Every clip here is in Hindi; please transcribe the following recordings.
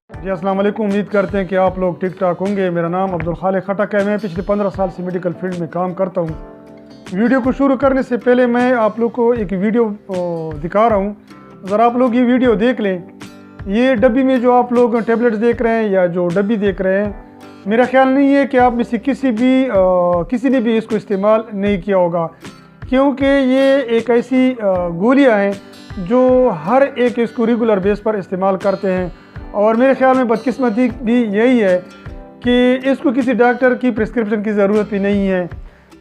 जी अस्सलाम वालेकुम। उम्मीद करते हैं कि आप लोग ठीक ठाक होंगे। मेरा नाम अब्दुल खालिक खटक है। मैं पिछले 15 साल से मेडिकल फील्ड में काम करता हूँ। वीडियो को शुरू करने से पहले मैं आप लोग को एक वीडियो दिखा रहा हूँ। ज़रा आप लोग ये वीडियो देख लें। ये डब्बी में जो आप लोग टेबलेट्स देख रहे हैं या जो डब्बी देख रहे हैं, मेरा ख्याल नहीं है कि आप में से किसी ने भी इसको इस्तेमाल नहीं किया होगा, क्योंकि ये एक ऐसी गोलियाँ हैं जो हर एक इसको रेगुलर बेस पर इस्तेमाल करते हैं। और मेरे ख्याल में बदकिस्मती भी यही है कि इसको किसी डॉक्टर की प्रिस्क्रिप्शन की ज़रूरत भी नहीं है।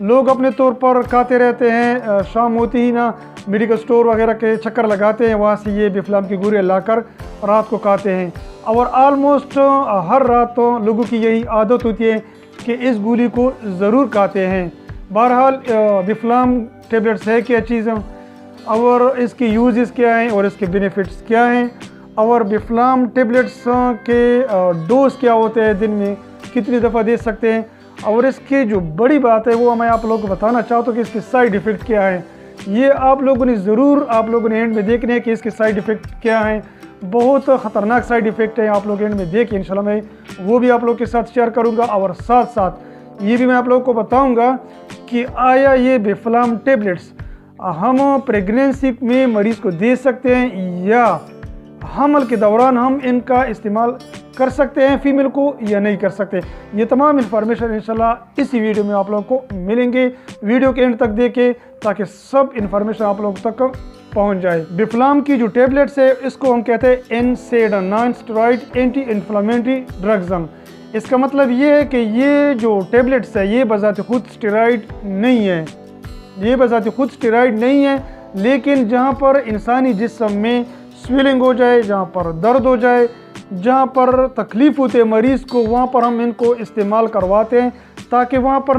लोग अपने तौर पर खाते रहते हैं, शाम होती ही ना मेडिकल स्टोर वगैरह के चक्कर लगाते हैं, वहाँ से ये बिफ्लाम की गोलियाँ लाकर रात को खाते हैं। और आलमोस्ट हर रात तो लोगों की यही आदत होती है कि इस गोली को ज़रूर खाते हैं। बहरहाल बिफ्लाम टेबलेट्स है क्या चीज़ और इसके यूजेस क्या हैं और इसके बेनिफिट्स क्या हैं और बिफ्लाम टेबलेट्स के डोज क्या होते हैं, दिन में कितनी दफ़ा दे सकते हैं, और इसकी जो बड़ी बात है वो मैं आप लोगों को बताना चाहता हूँ कि इसके साइड इफ़ेक्ट क्या है। ये आप लोगों ने एंड में देखने हैं कि इसके साइड इफ़ेक्ट क्या हैं। बहुत ख़तरनाक साइड इफ़ेक्ट है, आप लोग एंड में देखिए। इंशाल्लाह मैं वो भी आप लोग के साथ शेयर करूँगा और साथ साथ ये भी मैं आप लोगों को बताऊँगा कि आया ये बिफ्लाम टेबलेट्स हम प्रेगनेंसी में मरीज़ को दे सकते हैं या हमल के दौरान हम इनका इस्तेमाल कर सकते हैं फीमेल को या नहीं कर सकते। ये तमाम इन्फॉर्मेशन इंशाल्लाह इसी वीडियो में आप लोगों को मिलेंगे। वीडियो के एंड तक देखें ताकि सब इन्फॉर्मेशन आप लोगों तक पहुंच जाए। बिफ्लाम की जो टेबलेट्स है इसको हम कहते हैं NSAID, non steroid anti inflammatory drugs. इसका मतलब ये है कि ये जो टेबलेट्स है ये बजाते खुद स्टेरॉइड नहीं है, लेकिन जहाँ पर इंसानी जिस्म में स्वेलिंग हो जाए, जहाँ पर दर्द हो जाए, जहाँ पर तकलीफ़ होती है मरीज़ को, वहाँ पर हम इनको इस्तेमाल करवाते हैं ताकि वहाँ पर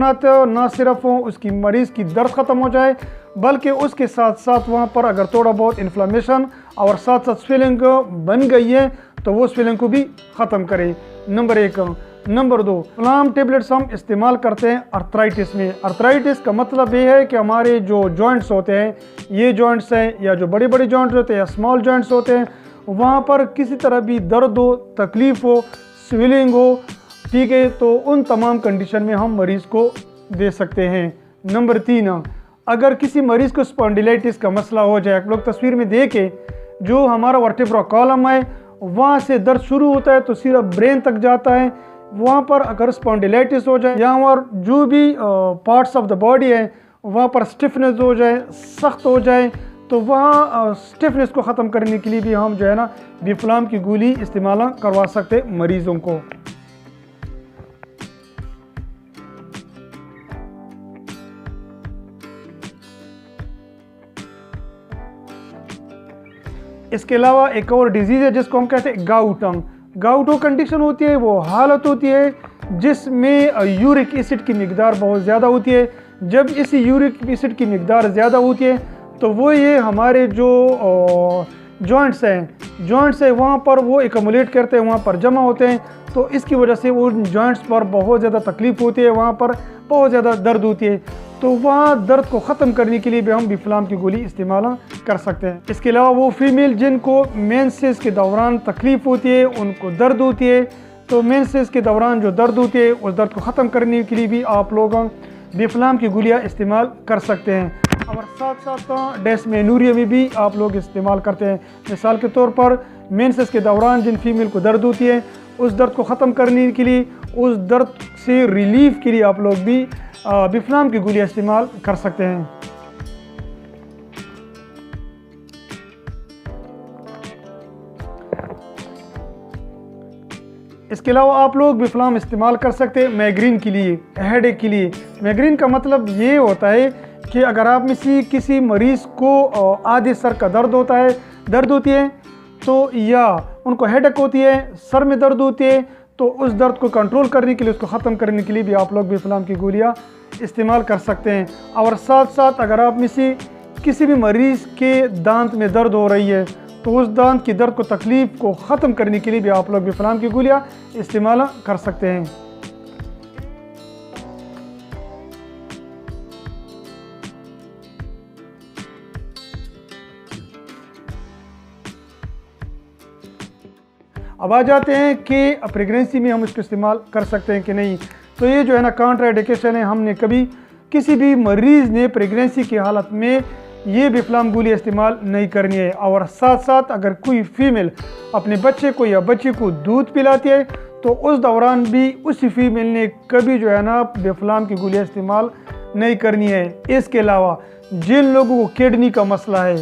ना सिर्फ उसकी मरीज़ की दर्द ख़त्म हो जाए बल्कि उसके साथ साथ वहाँ पर अगर थोड़ा बहुत इन्फ्लेमेशन और साथ साथ स्वेलिंग बन गई है तो वो स्वेलिंग को भी ख़त्म करे। नंबर 1। नंबर 2, बिफ्लाम टेबलेट्स हम इस्तेमाल करते हैं अर्थराइटिस में। अर्थराइटिस का मतलब ये है कि हमारे जो जॉइंट्स होते हैं, ये जॉइंट्स हैं या जो बड़े बड़े जॉइंट्स होते हैं या स्मॉल जॉइंट्स होते हैं, वहाँ पर किसी तरह भी दर्द हो, तकलीफ़ हो, स्वेलिंग हो, ठीक है, तो उन तमाम कंडीशन में हम मरीज़ को दे सकते हैं। नंबर 3, अगर किसी मरीज़ को स्पॉन्डिलाइटिस का मसला हो जाए, आप लोग तस्वीर में देखें जो हमारा वर्टेब्रा कॉलम है वहाँ से दर्द शुरू होता है तो सिर्फ ब्रेन तक जाता है। वहाँ पर अगर स्पॉन्डिलाइटिस हो जाए या और जो भी पार्ट्स ऑफ द बॉडी है वहाँ पर स्टिफनेस हो जाए, सख्त हो जाए, तो वहाँ स्टिफनेस को ख़त्म करने के लिए भी हम जो है ना बिफ्लाम की गोली इस्तेमाल करवा सकते मरीज़ों को। इसके अलावा एक और डिजीज़ है जिसको हम कहते हैं गाउटो कंडीशन होती है। वो हालत होती है जिसमें यूरिक एसिड की मिकदार बहुत ज़्यादा होती है। जब इस यूरिक एसिड की मिकदार ज़्यादा होती है तो वो ये हमारे जो जॉइंट्स हैं वहाँ पर वो एकमुलेट करते हैं, वहाँ पर जमा होते हैं, तो इसकी वजह से वो जॉइंट्स पर बहुत ज़्यादा तकलीफ़ होती है, वहाँ पर बहुत ज़्यादा दर्द होती है। तो वहाँ दर्द को ख़त्म करने के लिए भी हम बिफ्लाम की गोली इस्तेमाल कर सकते हैं। इसके अलावा वो फीमेल जिनको मेंसेस के दौरान तकलीफ़ होती है, उनको दर्द होती है, तो मेंसेस के दौरान जो दर्द होती है उस दर्द को ख़त्म करने के लिए भी आप लोग बिफ्लाम की गोलियाँ इस्तेमाल कर सकते हैं। और साथ साथ डिस्मेनोरिया में भी आप लोग इस्तेमाल करते हैं। मिसाल के तौर पर मेंसेस के दौरान जिन फीमेल को दर्द होती है उस दर्द को ख़त्म करने के लिए, उस दर्द से रिलीफ के लिए आप लोग भी बिफ्लाम की गोलियाँ इस्तेमाल कर सकते हैं। इसके अलावा आप लोग बिफ्लाम इस्तेमाल कर सकते हैं माइग्रेन के लिए, हेडेक के लिए। माइग्रेन का मतलब ये होता है कि अगर आप में से किसी मरीज़ को आधे सर का दर्द होती है तो या उनको हेडेक होती है, सर में दर्द होती है, तो उस दर्द को कंट्रोल करने के लिए, उसको ख़त्म करने के लिए भी आप लोग बिफ्लाम की गोलियाँ इस्तेमाल कर सकते हैं। और साथ साथ अगर आप में से किसी भी मरीज़ के दांत में दर्द हो रही है तो उस दांत की दर्द को, तकलीफ़ को ख़त्म करने के लिए भी आप लोग बिफ्लाम की गोलियाँ इस्तेमाल कर सकते हैं। अब आ जाते हैं कि प्रेगनेंसी में हम इसको इस्तेमाल कर सकते हैं कि नहीं। तो ये जो है ना कॉन्ट्राइंडिकेशन है, हमने कभी किसी भी मरीज़ ने प्रेगनेंसी की हालत में ये बिफ्लाम गोली इस्तेमाल नहीं करनी है। और साथ साथ अगर कोई फीमेल अपने बच्चे को या बच्ची को दूध पिलाती है तो उस दौरान भी उसी फीमेल ने कभी जो है ना बिफ्लाम की गोली इस्तेमाल नहीं करनी है। इसके अलावा जिन लोगों को किडनी का मसला है,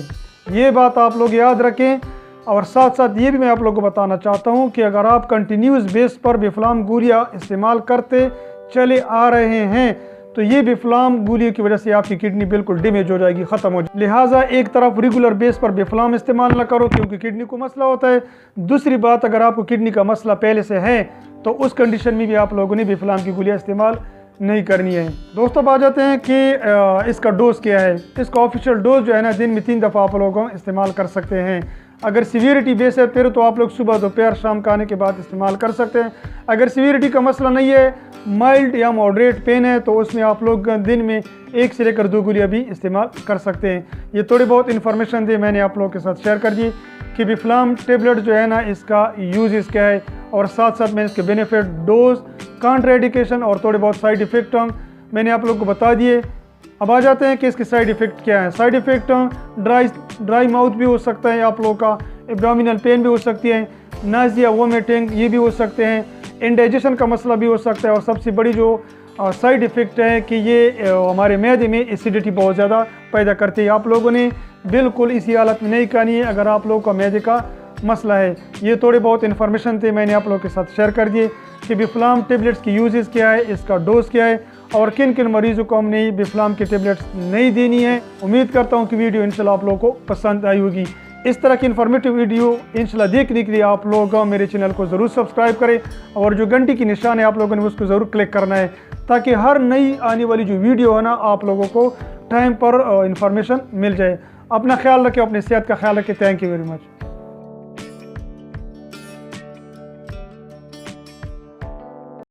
ये बात आप लोग याद रखें। और साथ साथ ये भी मैं आप लोगों को बताना चाहता हूँ कि अगर आप कंटिन्यूस बेस पर बिफ्लाम गोलियाँ इस्तेमाल करते चले आ रहे हैं तो ये बिफ्लाम गोली की वजह से आपकी किडनी बिल्कुल डैमेज हो जाएगी, ख़त्म हो जाएगी। लिहाजा एक तरफ रेगुलर बेस पर बिफ्लाम इस्तेमाल ना करो क्योंकि किडनी को मसला होता है। दूसरी बात, अगर आपको किडनी का मसला पहले से है तो उस कंडीशन में भी आप लोगों ने बिफ्लाम की गोलियाँ इस्तेमाल नहीं करनी है। दोस्तों अब आ जाते हैं कि इसका डोज क्या है। इसका ऑफिशियल डोज जो है ना दिन में 3 दफ़ा आप लोग इस्तेमाल कर सकते हैं। अगर सीवियरिटी बेस है फिर तो आप लोग सुबह दोपहर शाम खाने के बाद इस्तेमाल कर सकते हैं। अगर सीवियरिटी का मसला नहीं है, माइल्ड या मॉडरेट पेन है, तो उसमें आप लोग दिन में 1 से लेकर 2 गोलियाँ भी इस्तेमाल कर सकते हैं। ये थोड़ी बहुत इन्फॉर्मेशन थी, मैंने आप लोगों के साथ शेयर कर दी कि बिफ्लाम टेबलेट जो है ना इसका यूज़ क्या है, और साथ साथ मैंने इसके बेनिफिट, डोज, कॉन्ट्राइंडिकेशन और थोड़े बहुत साइड इफ़ेक्ट मैंने आप लोग को बता दिए। अब आ जाते हैं कि इसके साइड इफ़ेक्ट क्या है। साइड इफ़ेक्ट ड्राई माउथ भी हो सकता है, आप लोगों का एब्डोमिनल पेन भी हो सकती है, नाज़िया, वोमिटिंग ये भी हो सकते हैं, इंडाइजेशन का मसला भी हो सकता है, और सबसे बड़ी जो साइड इफ़ेक्ट है कि ये हमारे मैदे में एसिडिटी बहुत ज़्यादा पैदा करती है। आप लोगों ने बिल्कुल इसी हालत में नहीं खानी है अगर आप लोगों का मैदे का मसला है। ये थोड़े बहुत इन्फॉर्मेशन थे, मैंने आप लोगों के साथ शेयर कर दिए कि बिफ्लाम टेबलेट्स की यूजेस क्या है, इसका डोज क्या है और किन किन मरीज़ों को हमने बिफ्लाम की टेबलेट्स नहीं देनी है। उम्मीद करता हूँ कि वीडियो इंशाल्लाह आप लोगों को पसंद आई होगी। इस तरह की इन्फॉर्मेटिव वीडियो इंशाल्लाह देखने के लिए आप लोग मेरे चैनल को ज़रूर सब्सक्राइब करें और जो घंटी की निशान है आप लोगों ने उसको ज़रूर क्लिक करना है ताकि हर नई आने वाली जो वीडियो है ना आप लोगों को टाइम पर इन्फॉर्मेशन मिल जाए। अपना ख्याल रखें, अपनी सेहत का ख्याल रखें। Thank you very much.